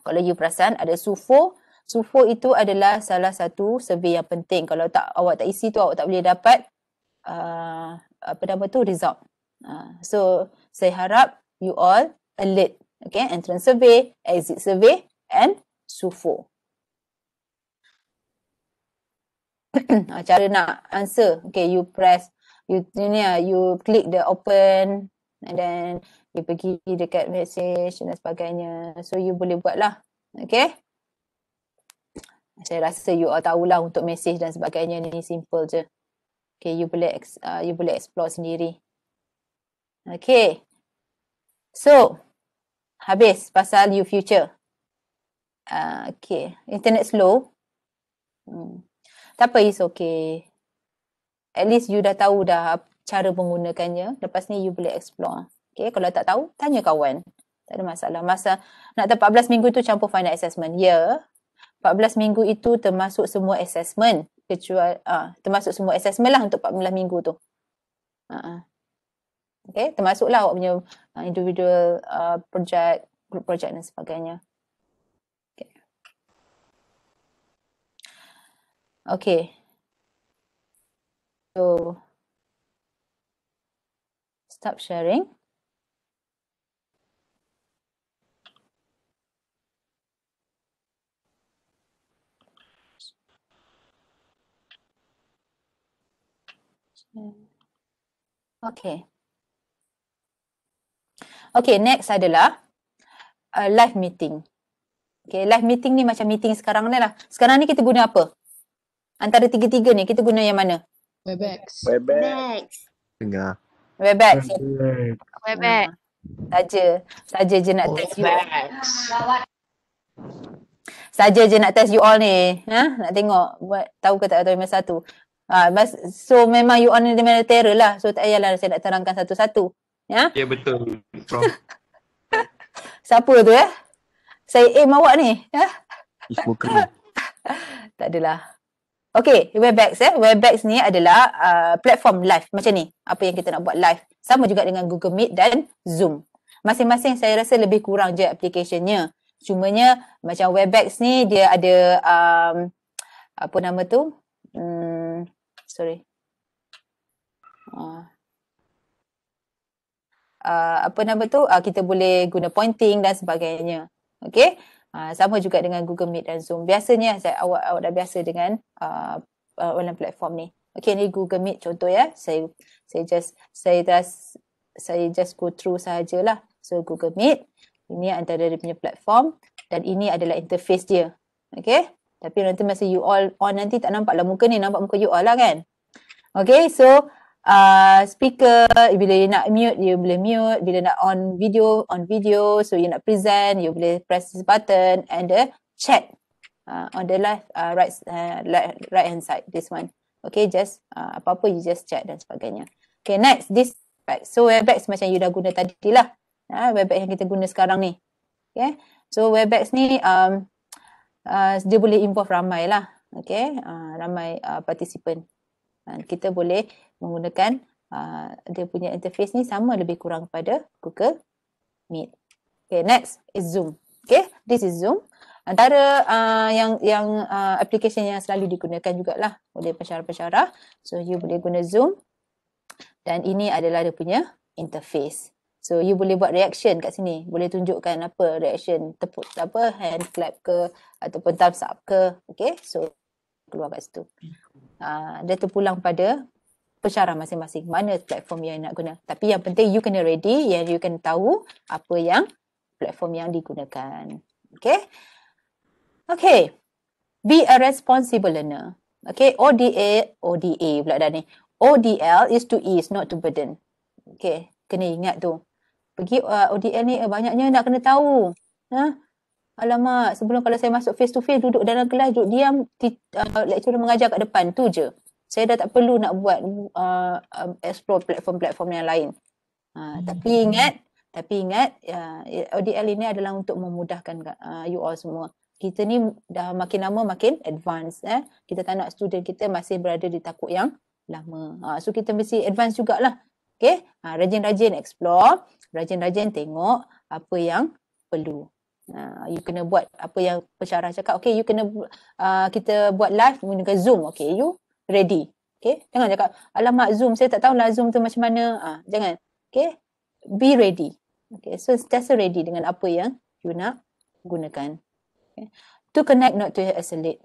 Kalau you perasan ada SUFO. SUFO itu adalah salah satu survey yang penting. Kalau awak tak isi tu awak tak boleh dapat result. So saya harap you all alert. Okay, entrance survey, exit survey and SUFO. Cara nak answer, okay, you click the open and then you pergi dekat message dan sebagainya. So you boleh buat lah. Okay. Saya rasa you all tahulah untuk message dan sebagainya ni simple je. Okay, you boleh explore sendiri. Okay. So, habis pasal you future. Okay, internet slow. Tak apa, it's okay. At least you dah tahu dah cara menggunakannya. Lepas ni you boleh explore. Okay, kalau tak tahu, tanya kawan. Tak ada masalah. Masa nak tahu 14 minggu tu campur final assessment. Ya, 14 minggu itu termasuk semua assessment. Termasuk semua assessment lah untuk 14 minggu tu. Okay, termasuklah awak punya individual project, group project dan sebagainya. Okay. So, stop sharing. Okay. Okay, next adalah live meeting. Okay, live meeting ni macam meeting sekarang ni lah. Sekarang ni kita guna apa? Antara tiga-tiga ni, kita guna yang mana? Webex. Dengar. Webex. Webex. Saja je nak test you. Saja je nak test you all ni. Nak tengok tahu ke tak tahu masa satu. So memang you all ni memang terror lah. So tak payahlah saya nak terangkan satu-satu. Ya betul. Prof. Siapa tu Saya aim awak ni. Smoker. Tak adalah. Okay, Webex Webex ni adalah platform live macam ni. Apa yang kita nak buat live. Sama juga dengan Google Meet dan Zoom. Masing-masing saya rasa lebih kurang je applicationnya. Cumanya macam Webex ni dia ada apa nama tu? Kita boleh guna pointing dan sebagainya. Okay. Sama juga dengan Google Meet dan Zoom. Biasanya awak dah biasa dengan online platform ni. Okay, ni Google Meet contoh ya. Saya just go through sahajalah. So Google Meet ini antara dia punya platform dan ini adalah interface dia. Okay. Tapi nanti masa you all on nanti tak nampaklah muka ni, nampak muka you all lah kan. Okay, so speaker, bila you nak mute, you boleh mute. Bila nak on video. So you nak present, you boleh press this button and the chat on the left, right hand side, this one. Okay, just apa-apa you just chat dan sebagainya. Okay, next, this Webex. So Webex macam you dah guna tadi lah. Webex yang kita guna sekarang ni. Okay, so Webex ni dia boleh involve ramai lah. Okay, ramai participant. Kita boleh menggunakan dia punya interface ni sama lebih kurang kepada Google Meet. Okay, next is Zoom. Okay, this is Zoom. Antara yang application yang selalu digunakan jugalah oleh pensyarah-pensyarah. So you boleh guna Zoom dan ini adalah dia punya interface. So you boleh buat reaction kat sini. Boleh tunjukkan apa reaction, tepuk apa, hand clap ke ataupun thumbs up ke. Okay, so keluar kat situ. Dia terpulang pada pensyarah masing-masing mana platform yang nak guna. Tapi yang penting you kena ready, yang you kena tahu apa yang platform yang digunakan. Okay. Okay. Be a responsible learner. Okay. ODA pula dah ni. ODL is to ease, not to burden. Okay. Kena ingat tu. Pergi ODL ni banyaknya nak kena tahu. Alamak, sebelum kalau saya masuk face to face, duduk dalam kelas, duduk diam, lecturer mengajar kat depan, tu je. Saya dah tak perlu nak buat explore platform-platform yang lain. Tapi ingat ODL ini adalah untuk memudahkan you all semua. Kita ni dah makin lama makin advance. Kita tak nak student kita masih berada di takuk yang lama. So kita mesti advance jugalah. Okay, rajin-rajin explore, rajin-rajin tengok apa yang perlu. You kena buat apa yang pensyarah cakap. Okay, you kena kita buat live menggunakan Zoom. Okay, you ready. Okay, jangan cakap alamak Zoom, saya tak tahulah Zoom tu macam mana. Jangan. Okay, be ready. Okay, so sentiasa ready dengan apa yang you nak gunakan. Okay. To connect, not to isolate.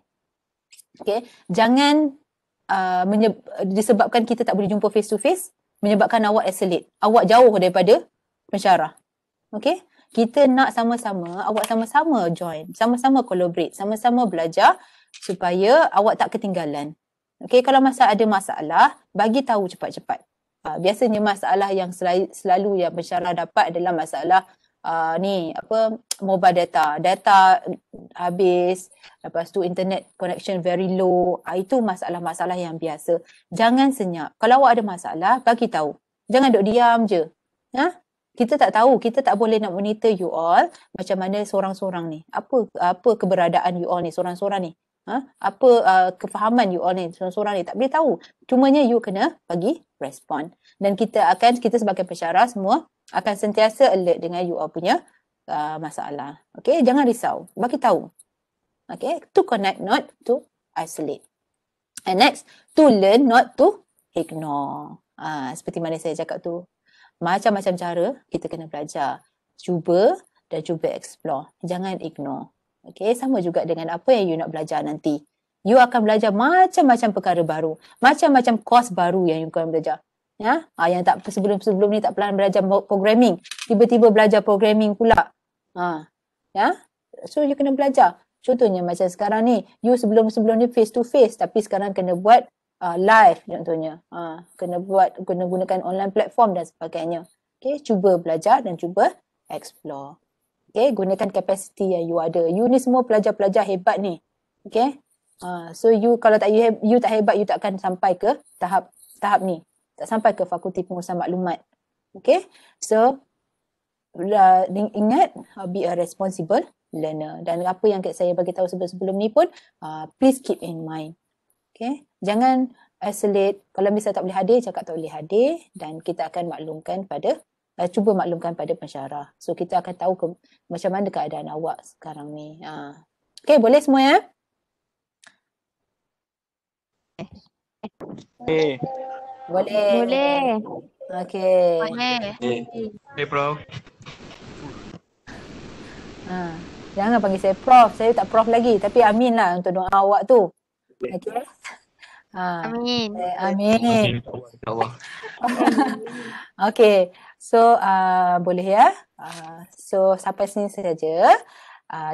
Okay, jangan disebabkan kita tak boleh jumpa face to face menyebabkan awak isolate. Awak jauh daripada pensyarah. Okay, kita nak sama-sama, awak sama-sama join, sama-sama collaborate, sama-sama belajar supaya awak tak ketinggalan. Okay, kalau ada masalah, bagi tahu cepat-cepat. Biasanya masalah yang selalu yang pensyarah dapat adalah masalah mobile data habis, lepas tu internet connection very low. Itu masalah-masalah yang biasa. Jangan senyap. Kalau awak ada masalah, bagi tahu. Jangan duduk diam je. Kita tak tahu, kita tak boleh nak monitor you all macam mana seorang-seorang ni. Apa keberadaan you all ni seorang-seorang ni. Apa kefahaman you all ni seorang-seorang ni, tak boleh tahu. Cumanya you kena bagi respon. Dan kita sebagai pensyarah semua akan sentiasa alert dengan you all punya masalah. Okay, jangan risau. Bagi tahu. Okay, to connect, not to isolate. And next, to learn, not to ignore. Seperti mana saya cakap tu. Macam-macam cara kita kena belajar. Cuba dan cuba explore. Jangan ignore. Okay, sama juga dengan apa yang you nak belajar nanti. You akan belajar macam-macam perkara baru. Macam-macam course baru yang you akan belajar. Yang tak sebelum ni tak pernah belajar programming. Tiba-tiba belajar programming pula. So you kena belajar. Contohnya macam sekarang ni. You sebelum ni face to face. Tapi sekarang kena buat live contohnya. Kena gunakan online platform dan sebagainya. Okay, cuba belajar dan cuba explore. Okay, gunakan kapasiti yang you ada. You ni semua pelajar-pelajar hebat ni. Okay. So you kalau you tak hebat, you tak akan sampai ke tahap ni. Tak sampai ke fakulti pengurusan maklumat. Okay. So ingat, be a responsible learner. Dan apa yang saya bagi tahu sebelum ni pun, please keep in mind. Okay. Jangan isolate. Kalau misalnya tak boleh hadir, cakap tak boleh hadir. Dan kita akan cuba maklumkan pada pensyarah. So kita akan tahu macam mana keadaan awak sekarang ni. Okay, boleh semua ya? Boleh. Okay. Boleh, Prof. Jangan panggil saya Prof. Saya tak Prof lagi. Tapi amin lah untuk doa awak tu. Okay. Amin. Amin. Okay. So boleh ya. So sampai sini saja.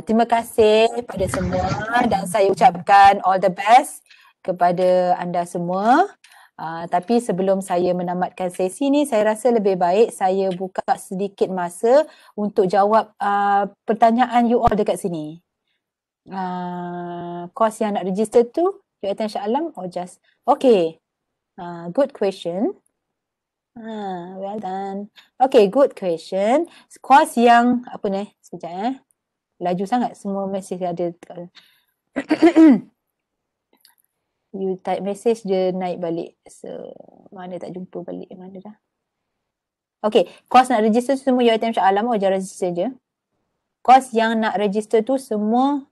Terima kasih pada semua dan saya ucapkan all the best kepada anda semua. Tapi sebelum saya menamatkan sesi ni, saya rasa lebih baik saya buka sedikit masa untuk jawab pertanyaan you all dekat sini. Course yang nak register tu, you attend Shah Alam or just? Okay. Good question. Well done. Okay, good question. Course yang apa ni? Sekejap laju sangat semua mesej ada. You type message dia naik balik. So, mana tak jumpa balik. Mana dah? Okay, course nak register tu semua UiTM Shah Alam ajar register je. Course yang nak register tu semua,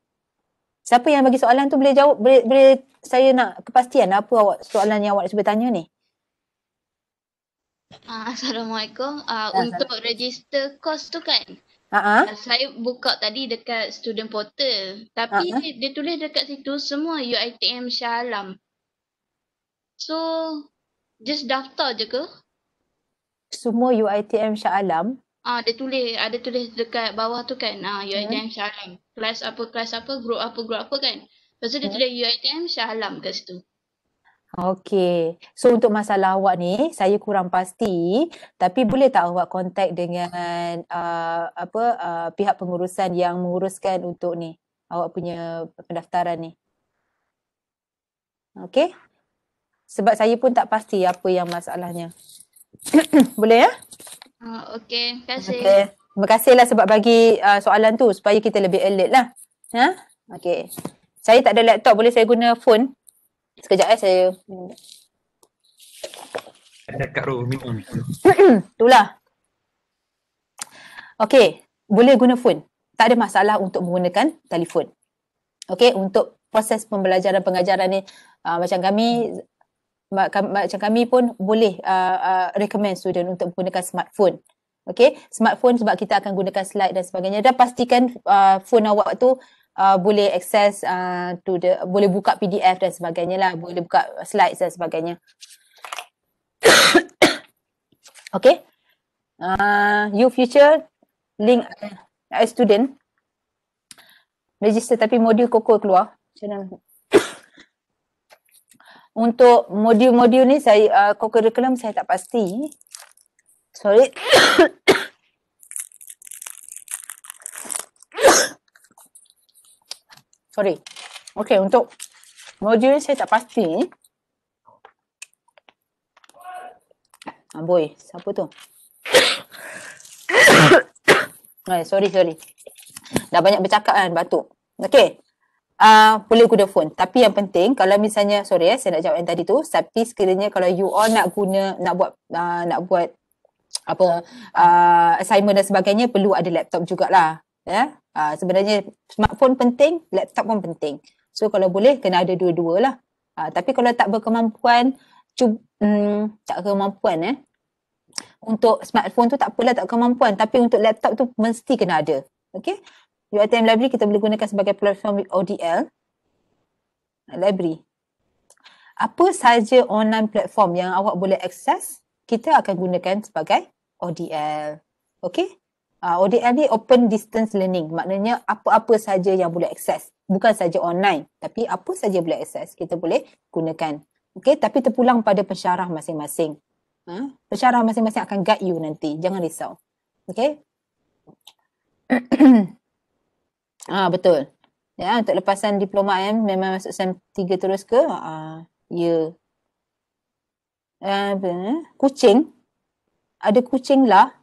siapa yang bagi soalan tu boleh jawab, boleh saya nak kepastian apa soalan yang awak cuba tanya ni. Assalamualaikum. Untuk register course tu kan, saya buka tadi dekat student portal. Tapi dia tulis dekat situ semua UiTM Shah Alam. So, just daftar je ke? Semua UiTM Shah Alam? Ada tulis dekat bawah tu kan. UiTM Shah Alam. Kelas apa, grup apa kan. Lepas tu dia tulis UiTM Shah Alam kat situ. Okay. So untuk masalah awak ni, saya kurang pasti. Tapi boleh tak awak kontak dengan pihak pengurusan yang menguruskan untuk ni, awak punya pendaftaran ni. Okay. Sebab saya pun tak pasti apa yang masalahnya. Boleh ya? Okay. Terima kasih. Okay. Terima kasihlah sebab bagi soalan tu supaya kita lebih alert lah. Okay. Saya tak ada laptop, boleh saya guna phone? Sekejap saya minum. Ada Kak Ro minum. Itulah. Okey, boleh guna phone. Tak ada masalah untuk menggunakan telefon. Okey, untuk proses pembelajaran pengajaran ni macam kami pun boleh recommend student untuk menggunakan smartphone. Okey, smartphone sebab kita akan gunakan slide dan sebagainya. Dan pastikan phone awak tu boleh access boleh buka PDF dan sebagainya lah, boleh buka slides dan sebagainya. Okay. You future link student register tapi modul Koko keluar. Macam mana? Untuk modul-modul ni saya co-curriculum saya tak pasti. Sorry. Sorry. Okay, untuk modul saya tak pasti. Boy, siapa tu? Sorry. Dah banyak bercakap kan, batuk. Okay. Boleh guna phone. Tapi yang penting, kalau misalnya, sorry saya nak jawab yang tadi tu. Tapi sekiranya kalau you all nak buat assignment dan sebagainya, perlu ada laptop jugalah. Ya. Sebenarnya smartphone penting, laptop pun penting. So kalau boleh kena ada dua-dua lah. Tapi kalau tak berkemampuan, untuk smartphone tu tak apalah tak kemampuan. Tapi untuk laptop tu mesti kena ada. Okay. UiTM Library kita boleh gunakan sebagai platform ODL. Library. Apa sahaja online platform yang awak boleh akses, kita akan gunakan sebagai ODL. Okay. ODL ni Open Distance Learning. Maknanya apa-apa saja yang boleh akses. Bukan saja online. Tapi apa saja boleh akses, kita boleh gunakan. Okay. Tapi terpulang pada pensyarah masing-masing. Pensyarah masing-masing akan guide you nanti. Jangan risau. Okay. Betul. Ya, untuk lepasan diploma memang masuk SEM 3 terus ke? Ya. Kucing. Ada kucing lah.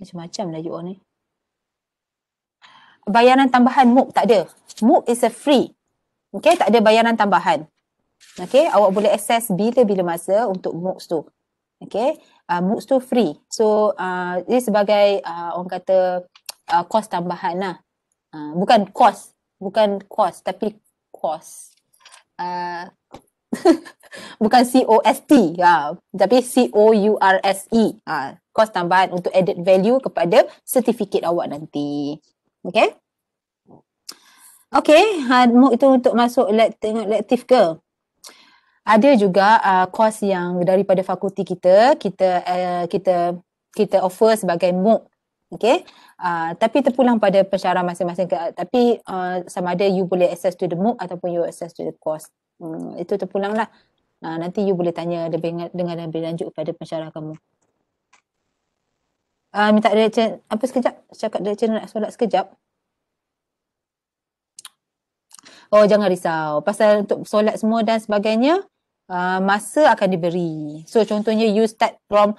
Macam-macam lah you all ni. Bayaran tambahan MOOC tak ada. MOOC is a free. Okay, tak ada bayaran tambahan. Okay, awak boleh akses bila-bila masa untuk MOOCs tu. Okay, MOOCs tu free. So, dia sebagai orang kata kos tambahan lah. Bukan kos tapi kos. Bukan COST, tapi COURSE. Kos tambahan untuk added value kepada sertifikat awak nanti. Okay? Okay, MOOC itu untuk masuk tengok elektif ke? Ada juga kos yang daripada fakulti kita offer sebagai MOOC. Okay, tapi terpulang pada pensyarah masing-masing. Tapi sama ada you boleh access to the MOOC ataupun you access to the course. Itu terpulang lah. Nanti you boleh tanya dengan lebih lanjut kepada pensyarah kamu. Minta direction apa sekejap? Cakap direction nak solat sekejap. Oh, jangan risau. Pasal untuk solat semua dan sebagainya, masa akan diberi. So contohnya you start from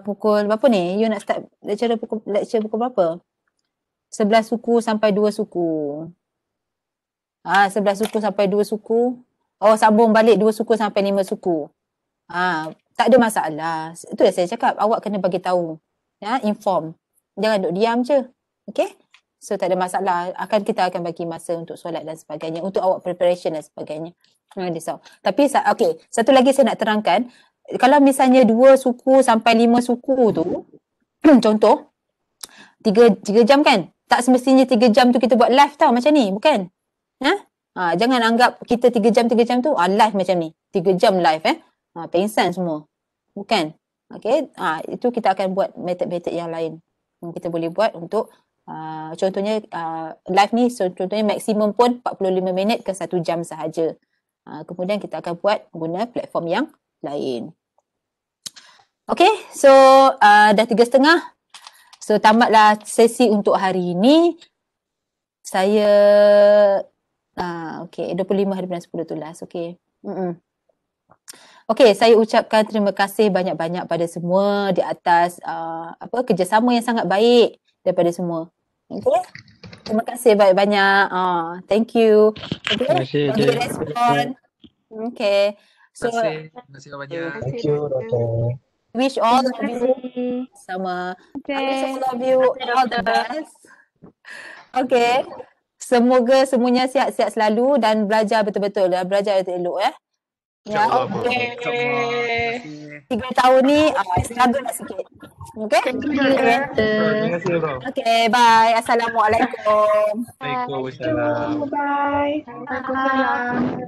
pukul berapa ni? You nak start lecture pukul berapa? 11 suku sampai 2 suku. 11 suku sampai 2 suku. Oh, sambung balik 2 suku sampai 5 suku. Tak ada masalah. Itu yang saya cakap, awak kena bagi tahu. Ya, inform. Jangan duduk diam je. Okay? So tak ada masalah. Kita akan bagi masa untuk solat dan sebagainya. Untuk awak preparation dan sebagainya. Jangan risau. Tapi okay, satu lagi saya nak terangkan. Kalau misalnya 2 suku sampai 5 suku tu, contoh, 3 jam kan? Tak semestinya 3 jam tu kita buat live tau macam ni. Bukan? Jangan anggap kita 3 jam tu live macam ni. 3 jam live pengsan semua. Bukan? Okay? Itu kita akan buat method-method yang lain. Kita boleh buat untuk contohnya live ni, so contohnya maksimum pun 45 minit ke 1 jam sahaja. Kemudian kita akan buat guna platform yang lain. Okay, so dah 3:30. So tamatlah sesi untuk hari ini. Saya okay, 25 hari bulan 10 tu last. Okay. Okay, saya ucapkan terima kasih banyak-banyak pada semua di atas kerjasama yang sangat baik daripada semua. Okay. Terima kasih banyak-banyak. Thank you. Okay. Terima kasih. Bagi respon. Okay. So, terima kasih banyak. Thank you, Dr. Wish all of you sama. I wish all of you all the best. Okay. Semoga semuanya sihat-sihat selalu dan belajar betul-betul. Belajar elok ya. Ya. Okay. 3 tahun ni struggle lah sikit. Okay. Terima kasih bro. Okay, bye. Assalamualaikum. Waalaikumsalam. Bye. Waalaikumsalam.